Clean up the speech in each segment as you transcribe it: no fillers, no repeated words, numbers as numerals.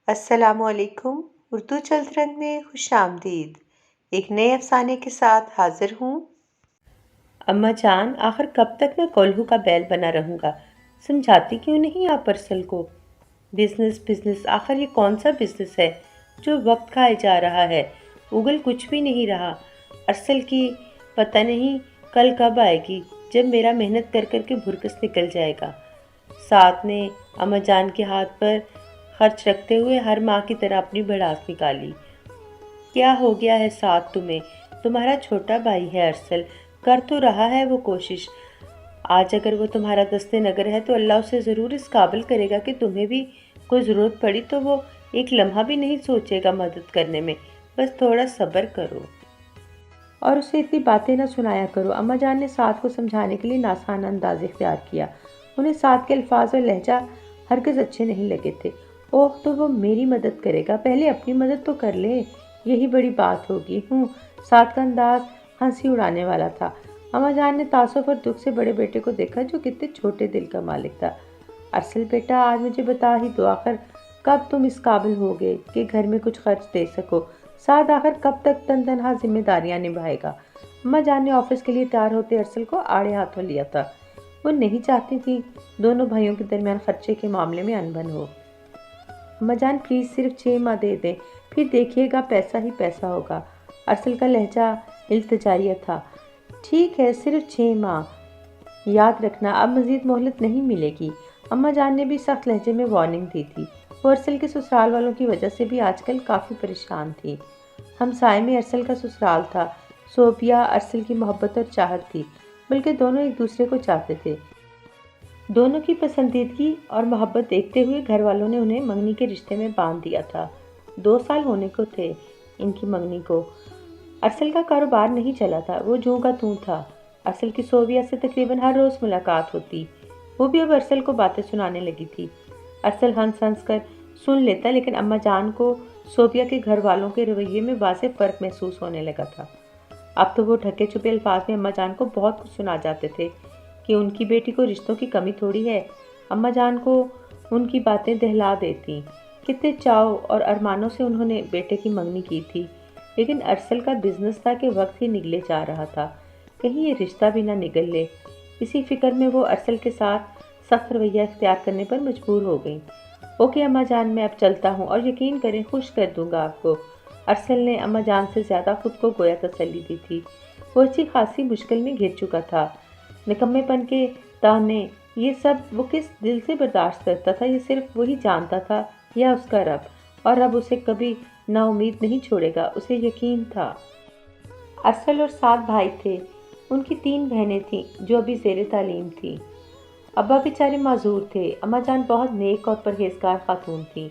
السلام علیکم۔ اردو چلترنگ میں خوش آمدید۔ ایک نئے افسانے کے ساتھ حاضر ہوں۔ اماں جان، آخر کب تک میں کولہو کا بیل بنا رہوں گا؟ سمجھاتی کیوں نہیں آپ ارسل کو؟ بزنس آخر یہ کون سا بزنس ہے جو وقت کھائے جا رہا ہے؟ اگل کچھ بھی نہیں رہا۔ ارسل کی پتہ نہیں کل کب آئے گی جب میرا محنت کر کر کے بھرکس نکل جائے گا۔ ساتھ نے اماں جان کے ہاتھ پر خرچ رکھتے ہوئے ہر ماہ کی طرح اپنی بھڑاس نکالی۔ کیا ہو گیا ہے ساتھ تمہیں؟ تمہارا چھوٹا بھائی ہے ارسل، کر تو رہا ہے وہ کوشش۔ آج اگر وہ تمہارا دست نگر ہے تو اللہ اسے ضرور اس قابل کرے گا کہ تمہیں بھی کوئی ضرورت پڑی تو وہ ایک لمحہ بھی نہیں سوچے گا مدد کرنے میں۔ بس تھوڑا صبر کرو اور اسے اتنی باتیں نہ سنایا کرو۔ اماں جان نے سعد کو سمجھانے کے لیے ناسان انداز اختیار کیا۔ انہیں سعد کے الفاظ اور لہجہ ہرگز اچھے نہیں لگے تھے۔ اوہ، تو وہ میری مدد کرے گا، پہلے اپنی مدد تو کر لے، یہی بڑی بات ہوگی۔ سعد کا انداز ہنسی اڑانے والا تھا۔ اماں جان نے تعصب اور دکھ سے بڑے بیٹے کو دیکھا جو کتنے چھوٹے دل کا مالک تھا۔ ارسل بیٹا، آج مجھے بتا ہی دو، آخر کب تم اس قابل ہوگے کہ گھر میں کچھ خرچ دے سکو؟ سعد آخر کب تک تنہا ذمہ داریاں نبھائے گا؟ اماں جان نے آفس کے لیے تیار ہوتے ارسل کو آڑے ہاتھوں لیا تھا۔ وہ نہیں چاہتی تھی دونوں بھائیوں کے درمیان خرچے کے معاملے میں انبن ہو۔ اماں جان پلیز صرف 6 ماہ دے دیں، پھر دیکھیے گا پیسہ ہی پیسہ ہوگا۔ ارسل کا لہجہ التجائیہ تھا۔ ٹھیک ہے، صرف 6 ماہ، یاد رکھنا اب مزید مہلت نہیں ملے گی۔ اماں جان نے بھی سخت لہجے میں وارننگ دی تھی۔ وہ ارسل کے سسرال والوں کی وجہ سے بھی آج کل کافی پریشان تھی۔ ہمسائے میں ارسل کا سسرال تھا۔ صوفیہ ارسل کی محبت اور چاہت تھی، بلکہ دونوں ایک دوسرے کو چاہتے تھے۔ دونوں کی پسندیدگی اور محبت دیکھتے ہوئے گھر والوں نے انہیں منگنی کے رشتے میں باندھ دیا تھا۔ 2 سال ہونے کو تھے ان کی منگنی کو۔ ارسل کا کاروبار نہیں چلا تھا، وہ جوں کا توں تھا۔ ارسل کی صوفیہ سے تقریباً ہر روز ملاقات ہوتی۔ وہ بھی اب ارسل کو باتیں سنانے لگی تھی۔ ارسل ہنس ہنس کر سن لیتا، لیکن اماں جان کو صوفیہ کے گھر والوں کے رویے میں واضح فرق محسوس ہونے لگا تھا۔ اب تو وہ ڈھکے چھپے الفاظ میں اماں جان کو بہت کچھ سنا جاتے تھے کہ ان کی بیٹی کو رشتوں کی کمی تھوڑی ہے۔ اماں جان کو ان کی باتیں دہلا دیتی۔ کتنے چاؤ اور ارمانوں سے انہوں نے بیٹے کی منگنی کی تھی، لیکن ارسل کا بزنس تھا کہ وقت ہی نگلے جا رہا تھا، کہیں یہ رشتہ بھی نہ نگل لے۔ اسی فکر میں وہ ارسل کے ساتھ سخت رویہ اختیار کرنے پر مجبور ہو گئیں۔ اوکے اماں جان، میں اب چلتا ہوں، اور یقین کریں خوش کر دوں گا آپ کو۔ ارسل نے اماں جان سے زیادہ خود کو گویا تسلی دی تھی۔ وہ اچھی خاصی مشکل میں گر چکا تھا۔ نکمے پن کے تانے، یہ سب وہ کس دل سے برداشت کرتا تھا؟ یہ صرف وہی جانتا تھا یا اس کا رب؟ اور رب اسے کبھی نا امید نہیں چھوڑے گا، اسے یقین تھا۔ ارسل اور سعد بھائی تھے۔ ان کی 3 بہنیں تھیں جو ابھی زیر تعلیم تھیں۔ ابا بیچارے معذور تھے۔ اماں جان بہت نیک اور پرہیزگار خاتون تھیں۔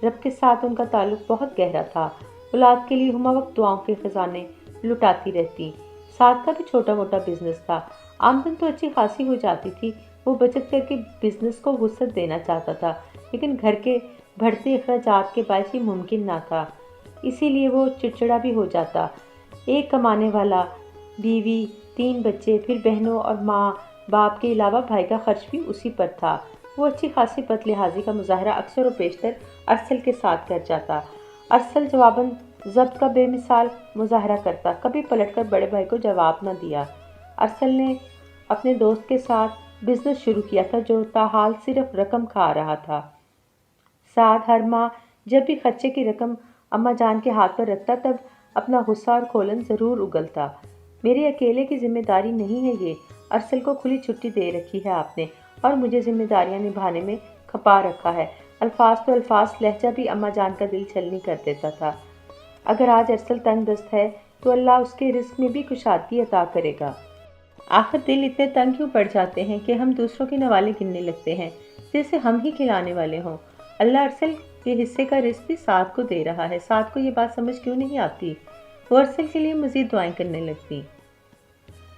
رب کے ساتھ ان کا تعلق بہت گہرا تھا۔ اولاد کے لیے ہمہ وقت دعاؤں کے خزانے لٹاتی رہتی۔ سعد کا بھی چھوٹا موٹا بزنس تھا۔ آمدن تو اچھی خاصی ہو جاتی تھی۔ وہ بچت کر کے بزنس کو وسعت دینا چاہتا تھا، لیکن گھر کے بڑھتے اخراجات کے باعث یہ ممکن نہ تھا۔ اسی لیے وہ چڑچڑا بھی ہو جاتا۔ ایک کمانے والا، بیوی، 3 بچے، پھر بہنوں اور ماں باپ کے علاوہ بھائی کا خرچ بھی اسی پر تھا۔ وہ اچھی خاصی بد لحاظی کا مظاہرہ اکثر و بیشتر ارسل کے ساتھ کر جاتا۔ ارسل جواباً ضبط کا بے مثال مظاہرہ کرتا، کبھی پلٹ کر بڑے بھائی کو جواب نہ دیا۔ ارسل نے اپنے دوست کے ساتھ بزنس شروع کیا تھا جو تاحال صرف رقم کھا رہا تھا۔ سعد ہر ماہ جب بھی خرچے کی رقم اماں جان کے ہاتھ پر رکھتا، تب اپنا غصہ اور کھولن ضرور اگلتا۔ میرے اکیلے کی ذمہ داری نہیں ہے یہ، ارسل کو کھلی چھٹی دے رکھی ہے آپ نے، اور مجھے ذمہ داریاں نبھانے میں کھپا رکھا ہے۔ الفاظ تو الفاظ، لہجہ بھی اماں جان کا دل چھلنی کر دیتا تھا۔ اگر آج ارسل تنگ دست ہے تو اللہ اس کے رزق میں بھی کشادگی عطا کرے گا۔ آخر دل اتنے تنگ کیوں پڑ جاتے ہیں کہ ہم دوسروں کے نوالے گننے لگتے ہیں جیسے ہم ہی کھلانے والے ہوں۔ اللہ ارسل کے حصے کا رزق بھی سعد کو دے رہا ہے۔ سعد کو یہ بات سمجھ کیوں نہیں آتی؟ وہ ارسل کے لیے مزید دعائیں کرنے لگتی۔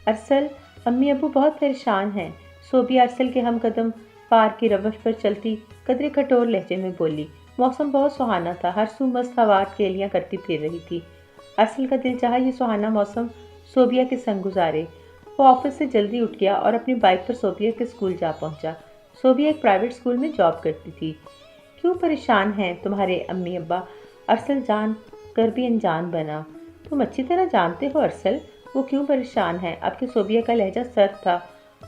ارسل، امی ابو بہت پریشان ہیں۔ صوفیہ ارسل کے ہم قدم پار کی روش پر چلتی قدرے کٹور لہجے میں بولی۔ موسم بہت سہانا تھا، ہر سو مست ہوا کیلیاں کرتی پھر رہی تھی۔ ارسل کا دل چاہا یہ سہانا موسم صوفیہ کے سنگ گزارے۔ وہ آفس سے جلدی اٹھ گیا اور اپنی بائک پر صوفیہ کے اسکول جا پہنچا۔ صوفیہ ایک پرائیویٹ اسکول میں جاب کرتی تھی۔ کیوں پریشان ہیں تمہارے امی ابا؟ ارسل جان کر بھی انجان بنا۔ تم اچھی طرح جانتے ہو ارسل وہ کیوں پریشان ہے۔ اب کہ صوبیہ کا لہجہ سرد تھا،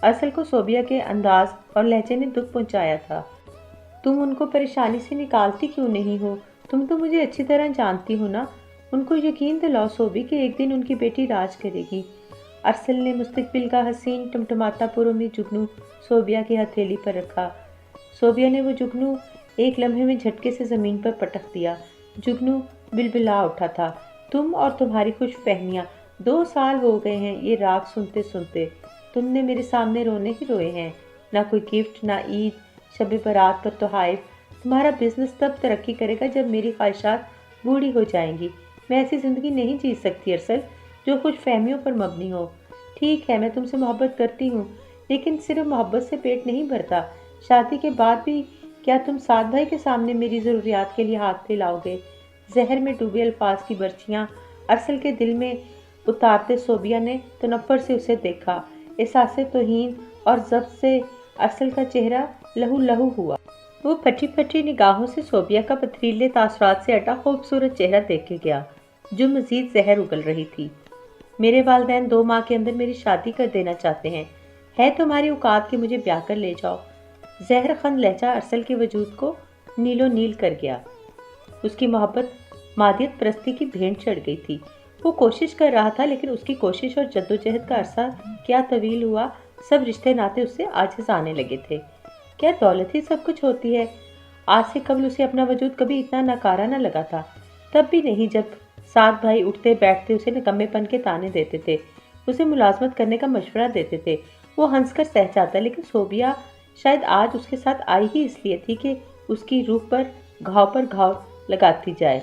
ارسل کو صوبیہ کے انداز اور لہجے نے دکھ پہنچایا تھا۔ تم ان کو پریشانی سے نکالتی کیوں نہیں ہو؟ تم تو مجھے اچھی طرح جانتی ہو نا۔ ان کو یقین دلاؤ صوبی کہ ایک دن ان کی بیٹی راج کرے گی۔ ارسل نے مستقبل کا حسین ٹمٹماتا پرامید جگنو صوبیہ کی ہتھیلی پر رکھا۔ صوبیہ نے وہ جگنو ایک لمحے میں جھٹکے سے زمین پر پٹک دیا۔ جگنو بلبلا اٹھا تھا۔ تم اور تمہاری خوش فہمیاں، 2 سال ہو گئے ہیں یہ راگ سنتے سنتے۔ تم نے میرے سامنے رونے ہی روئے ہیں، نہ کوئی گفٹ، نہ عید، شب برات پر تحائف۔ تمہارا بزنس تب ترقی کرے گا جب میری خواہشات بوڑھی ہو جائیں گی۔ میں ایسی زندگی نہیں جی سکتی ارسل جو خوش فہمیوں پر مبنی ہو۔ ٹھیک ہے میں تم سے محبت کرتی ہوں، لیکن صرف محبت سے پیٹ نہیں بھرتا۔ شادی کے بعد بھی کیا تم سعد بھائی کے سامنے میری ضروریات کے لیے ہاتھ پھیلاؤ گے؟ زہر میں ڈوبے الفاظ کی برچیاں ارسل کے دل میں اتارتے صوبیہ نے تنفر سے اسے دیکھا۔ احساس توہین اور ضبط سے ارسل کا چہرہ لہو لہو ہوا۔ وہ پھٹی پھٹی نگاہوں سے صوبیہ کا پتھریلے تاثرات سے اٹا خوبصورت چہرہ دیکھ کے گیا جو مزید زہر اگل رہی تھی۔ میرے والدین 2 ماہ کے اندر میری شادی کر دینا چاہتے ہیں۔ ہے تمہاری اوقات کہ مجھے بیاہ کر لے جاؤ۔ زہر خند لہجہ ارسل کے وجود کو نیلو نیل کر گیا۔ اس کی محبت مادیت پرستی کی بھینٹ چڑھ گئی تھی۔ وہ کوشش کر رہا تھا لیکن اس کی کوشش اور جدوجہد کا عرصہ کیا طویل ہوا، سب رشتے ناتے اس سے عاجز آنے لگے تھے۔ کیا دولت ہی سب کچھ ہوتی ہے؟ آج سے قبل اسے اپنا وجود کبھی اتنا ناکارہ نہ لگا تھا، تب بھی نہیں جب سعد بھائی اٹھتے بیٹھتے اسے نکمے پن کے تانے دیتے تھے، اسے ملازمت کرنے کا مشورہ دیتے تھے۔ وہ ہنس کر سہ جاتا، لیکن صوبیہ شاید آج اس کے ساتھ آئی ہی اس لیے تھی کہ اس کی روح پر گھاؤ لگاتی جائے۔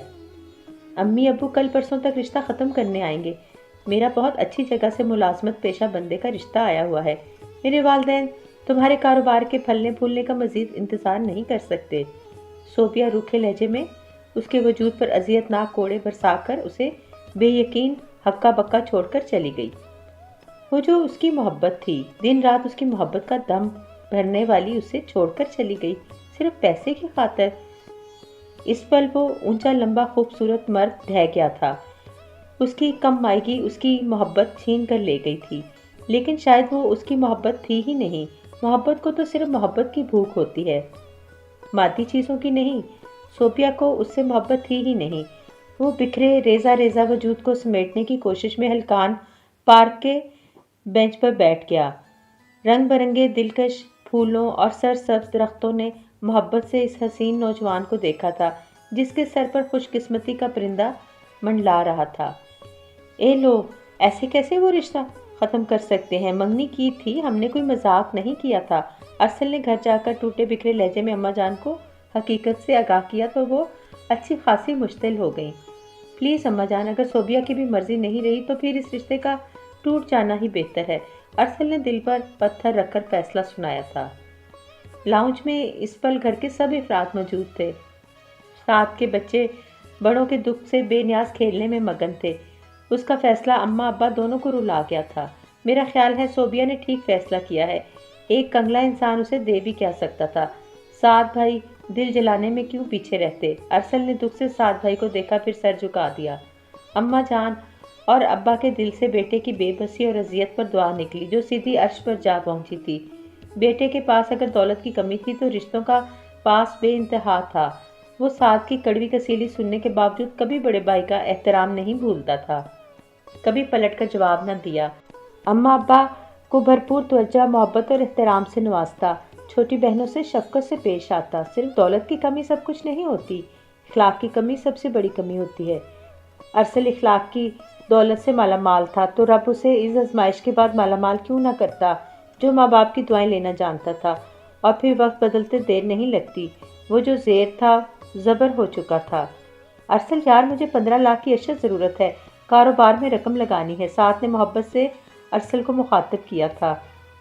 امی ابو کل پرسوں تک رشتہ ختم کرنے آئیں گے۔ میرا بہت اچھی جگہ سے ملازمت پیشہ بندے کا رشتہ آیا ہوا ہے۔ میرے والدین تمہارے کاروبار کے پھلنے پھولنے کا مزید انتظار نہیں کر سکتے۔ صوبیہ روکھے لہجے میں اس کے وجود پر اذیت ناک کوڑے برسا کر اسے بے یقین ہکا بکا چھوڑ کر چلی گئی۔ وہ جو اس کی محبت تھی، دن رات اس کی محبت کا دم بھرنے والی، اسے چھوڑ کر چلی گئی صرف پیسے کی خاطر۔ اس پل وہ اونچا لمبا خوبصورت مرد ڈھہ گیا تھا۔ اس کی کم مائیگی اس کی محبت چھین کر لے گئی تھی، لیکن شاید وہ اس کی محبت تھی ہی نہیں۔ محبت کو تو صرف محبت کی بھوک ہوتی ہے، مادی چیزوں کی نہیں۔ صوبیہ کو اس سے محبت تھی ہی نہیں۔ وہ بکھرے ریزہ ریزہ وجود کو سمیٹنے کی کوشش میں ہلکان پارک کے بینچ پر بیٹھ گیا۔ رنگ برنگے دلکش پھولوں اور سرسبز درختوں نے محبت سے اس حسین نوجوان کو دیکھا تھا جس کے سر پر خوش قسمتی کا پرندہ منڈلا رہا تھا۔ اے لو، ایسے کیسے وہ رشتہ ختم کر سکتے ہیں؟ منگنی کی تھی، ہم نے کوئی مذاق نہیں کیا تھا۔ ارسل نے گھر جا کر ٹوٹے بکھرے لہجے میں اماں جان کو حقیقت سے آگاہ کیا تو وہ اچھی خاصی مشتعل ہو گئیں۔ پلیز اماں جان، اگر صوبیہ کی بھی مرضی نہیں رہی تو پھر اس رشتے کا ٹوٹ جانا ہی بہتر ہے۔ ارسل نے دل پر پتھر رکھ کر فیصلہ سنایا تھا۔ لاؤنج میں اس پل گھر کے سب افراد موجود تھے۔ سعد کے بچے بڑوں کے دکھ سے بے نیاز کھیلنے میں مگن تھے۔ اس کا فیصلہ اماں ابا دونوں کو رلا گیا تھا۔ میرا خیال ہے صوبیہ نے ٹھیک فیصلہ کیا ہے۔ ایک کنگلا انسان اسے دے بھی کیا سکتا تھا۔ سعد بھائی دل جلانے میں کیوں پیچھے رہتے؟ ارسل نے دکھ سے سعد بھائی کو دیکھا، پھر سر جھکا دیا۔ اماں جان اور ابا کے دل سے بیٹے کی بے بسی اور اذیت پر دعا نکلی جو سیدھی عرش پر جا پہنچی تھی۔ بیٹے کے پاس اگر دولت کی کمی تھی تو رشتوں کا پاس بے انتہا تھا۔ وہ سعد کی کڑوی کسیلی سننے کے باوجود کبھی بڑے بھائی کا احترام نہیں بھولتا تھا، کبھی پلٹ کر جواب نہ دیا۔ اماں ابا کو بھرپور توجہ، محبت اور احترام سے نوازتا، چھوٹی بہنوں سے شفقت سے پیش آتا۔ صرف دولت کی کمی سب کچھ نہیں ہوتی، اخلاق کی کمی سب سے بڑی کمی ہوتی ہے۔ ارسل اخلاق کی دولت سے مالا مال تھا تو رب اسے اس آزمائش کے بعد مالا مال کیوں نہ کرتا جو ماں باپ کی دعائیں لینا جانتا تھا۔ اور پھر وقت بدلتے دیر نہیں لگتی، وہ جو زیر تھا زبر ہو چکا تھا۔ ارسل یار، مجھے 15 لاکھ کی اشد ضرورت ہے، کاروبار میں رقم لگانی ہے۔ ساتھ نے محبت سے ارسل کو مخاطب کیا تھا۔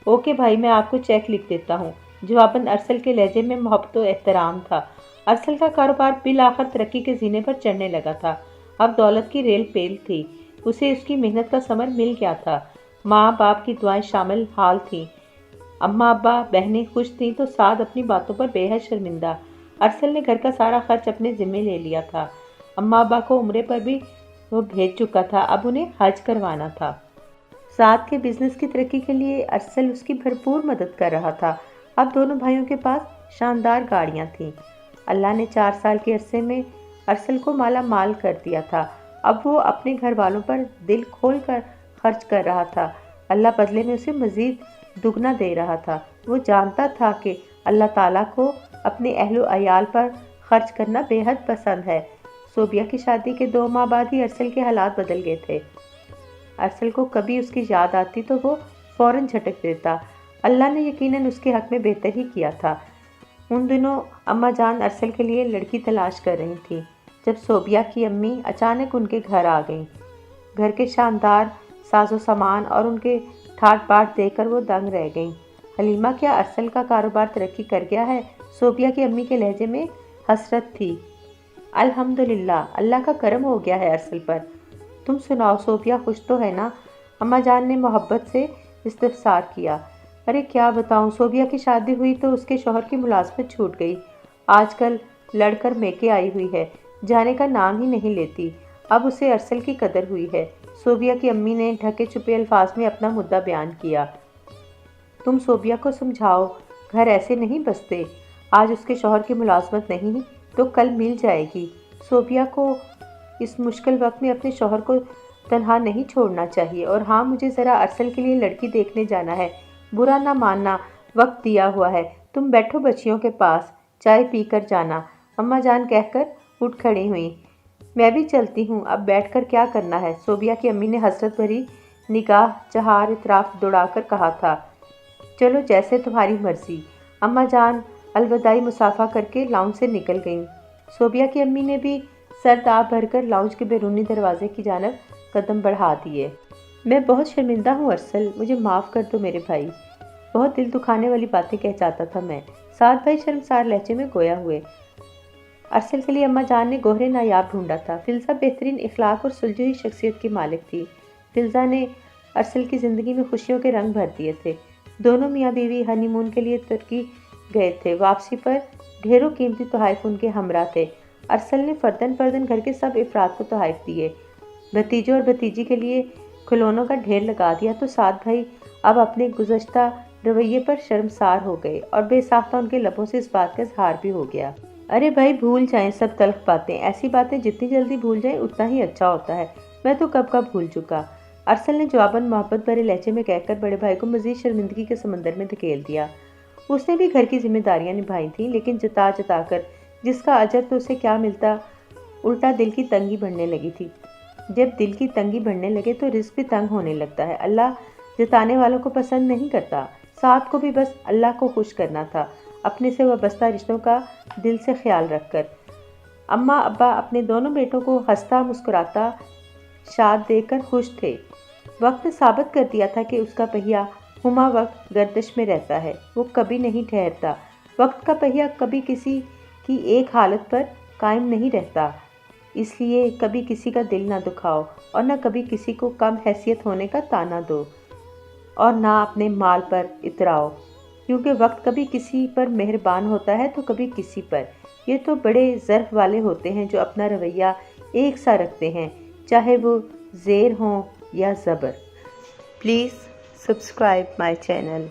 اوکے بھائی، میں آپ کو چیک لکھ دیتا ہوں۔ جواباً ارسل کے لہجے میں محبت و احترام تھا۔ ارسل کا کاروبار بالآخر ترقی کے زینے پر چڑھنے لگا تھا۔ اب دولت کی ریل پیل تھی، اسے اس کی محنت کا ثمر مل گیا تھا۔ ماں باپ کی دعائیں شامل حال تھیں، اماں ابا بہنیں خوش تھیں تو سعد اپنی باتوں پر بے حد شرمندہ۔ ارسل نے گھر کا سارا خرچ اپنے ذمے لے لیا تھا۔ اماں ابا کو عمرے پر بھی وہ بھیج چکا تھا، اب انہیں حج کروانا تھا۔ سعد کے بزنس کی ترقی کے لیے ارسل اس کی بھرپور مدد کر رہا تھا۔ اب دونوں بھائیوں کے پاس شاندار گاڑیاں تھیں۔ اللہ نے 4 سال کے عرصے میں ارسل کو مالا مال کر دیا تھا۔ اب وہ اپنے گھر والوں پر دل کھول کر خرچ کر رہا تھا۔ اللہ بدلے میں اسے مزید دگنا دے رہا تھا۔ وہ جانتا تھا کہ اللہ تعالیٰ کو اپنے اہل و عیال پر خرچ کرنا بے حد پسند ہے۔ صوبیہ کی شادی کے 2 ماہ بعد ہی ارسل کے حالات بدل گئے تھے۔ ارسل کو کبھی اس کی یاد آتی تو وہ فوراً جھٹک دیتا۔ اللہ نے یقیناً اس کے حق میں بہتر ہی کیا تھا۔ ان دنوں اماں جان ارسل کے لیے لڑکی تلاش کر رہی تھی جب صوبیہ کی امی اچانک ان کے گھر آ گئیں۔ گھر کے شاندار ساز و سامان اور ان کے ٹھاٹ باٹ دیکھ کر وہ دنگ رہ گئیں۔ حلیمہ، کیا ارسل کا کاروبار ترقی کر گیا ہے؟ صوبیہ کی امی کے لہجے میں حسرت تھی۔ الحمدللہ، اللہ کا کرم ہو گیا ہے ارسل پر۔ تم سناؤ، صوبیہ خوش تو ہے نا؟ اماں جان نے محبت سے استفسار کیا۔ ارے کیا بتاؤں، صوبیہ کی شادی ہوئی تو اس کے شوہر کی ملازمت چھوٹ گئی۔ آج کل لڑ کر میکے آئی ہوئی ہے، جانے کا نام ہی نہیں لیتی۔ اب اسے ارسل کی قدر ہوئی ہے۔ صوبیہ کی امی نے ڈھکے چھپے الفاظ میں اپنا مدعا بیان کیا۔ تم صوبیہ کو سمجھاؤ، گھر ایسے نہیں بستے۔ آج اس کے شوہر کی ملازمت نہیں تو کل مل جائے گی۔ صوبیہ کو اس مشکل وقت میں اپنے شوہر کو تنہا نہیں چھوڑنا چاہیے۔ اور ہاں، مجھے ذرا ارسل کے لیے لڑکی دیکھنے جانا ہے۔ برا نہ ماننا، وقت دیا ہوا ہے۔ تم بیٹھو بچیوں کے پاس، چائے پی کر جانا۔ اماں جان کہہ کر اٹھ کھڑی ہوئیں۔ میں بھی چلتی ہوں، اب بیٹھ کر کیا کرنا ہے؟ صوبیہ کی امی نے حسرت بھری نگاہ چہار اطراف دوڑا کر کہا تھا۔ چلو جیسے تمہاری مرضی۔ اماں جان الوداعی مصافحہ کر کے لاؤنج سے نکل گئیں۔ صوبیہ کی امی نے بھی سر آب بھر کر لاؤنج کے بیرونی دروازے کی جانب قدم بڑھا دیے۔ میں بہت شرمندہ ہوں ارسل، مجھے معاف کر دو میرے بھائی۔ بہت دل دکھانے والی باتیں کہہ جاتا تھا میں۔ سعد بھائی شرمسار لہجے میں گویا ہوئے۔ ارسل کے لیے اماں جان نے گوہر نایاب ڈھونڈا تھا۔ فلزہ بہترین اخلاق اور سلجھی ہوئی شخصیت کی مالک تھی۔ فلزہ نے ارسل کی زندگی میں خوشیوں کے رنگ بھر دیے تھے۔ دونوں میاں بیوی ہنی مون کے لیے ترکی گئے تھے۔ واپسی پر ڈھیروں قیمتی تحائف ان کے ہمراہ تھے۔ ارسل نے فرداً فرداً گھر کے سب افراد کو تحائف دیے۔ بھتیجوں اور بھتیجی کے لیے کھلونوں کا ڈھیر لگا دیا تو سعد بھائی اب اپنے گزشتہ رویے پر شرمسار ہو گئے اور بے ساختہ ان کے لبوں سے اس بات کا اظہار بھی ہو گیا۔ ارے بھائی، بھول جائیں سب تلخ باتیں۔ ایسی باتیں جتنی جلدی بھول جائیں اتنا ہی اچھا ہوتا ہے۔ میں تو کب کب بھول چکا، ارسل نے جواباً محبت بھرے لہجے میں کہہ کر بڑے بھائی کو مزید شرمندگی کے سمندر میں دھکیل دیا۔ اس نے بھی گھر کی ذمہ داریاں نبھائی تھیں، لیکن جتا جتا کر جس کا اجر تو اسے کیا ملتا، الٹا دل کی تنگی بڑھنے لگی تھی۔ جب دل کی تنگی بڑھنے لگے تو رزق بھی تنگ ہونے لگتا ہے۔ اللہ جتانے والوں کو پسند نہیں کرتا۔ سعد کو بھی بس اللہ کو خوش کرنا تھا، اپنے سے وابستہ رشتوں کا دل سے خیال رکھ کر۔ اماں ابا اپنے دونوں بیٹوں کو ہنستا مسکراتا شاد دیکھ کر خوش تھے۔ وقت نے ثابت کر دیا تھا کہ اس کا پہیہ ہمہ وقت گردش میں رہتا ہے، وہ کبھی نہیں ٹھہرتا۔ وقت کا پہیہ کبھی کسی کی ایک حالت پر قائم نہیں رہتا، اس لیے کبھی کسی کا دل نہ دکھاؤ اور نہ کبھی کسی کو کم حیثیت ہونے کا طعنہ دو اور نہ اپنے مال پر اتراؤ، کیونکہ وقت کبھی کسی پر مہربان ہوتا ہے تو کبھی کسی پر۔ یہ تو بڑے ظرف والے ہوتے ہیں جو اپنا رویہ ایک سا رکھتے ہیں، چاہے وہ زیر ہوں یا زبر۔ Please subscribe my channel.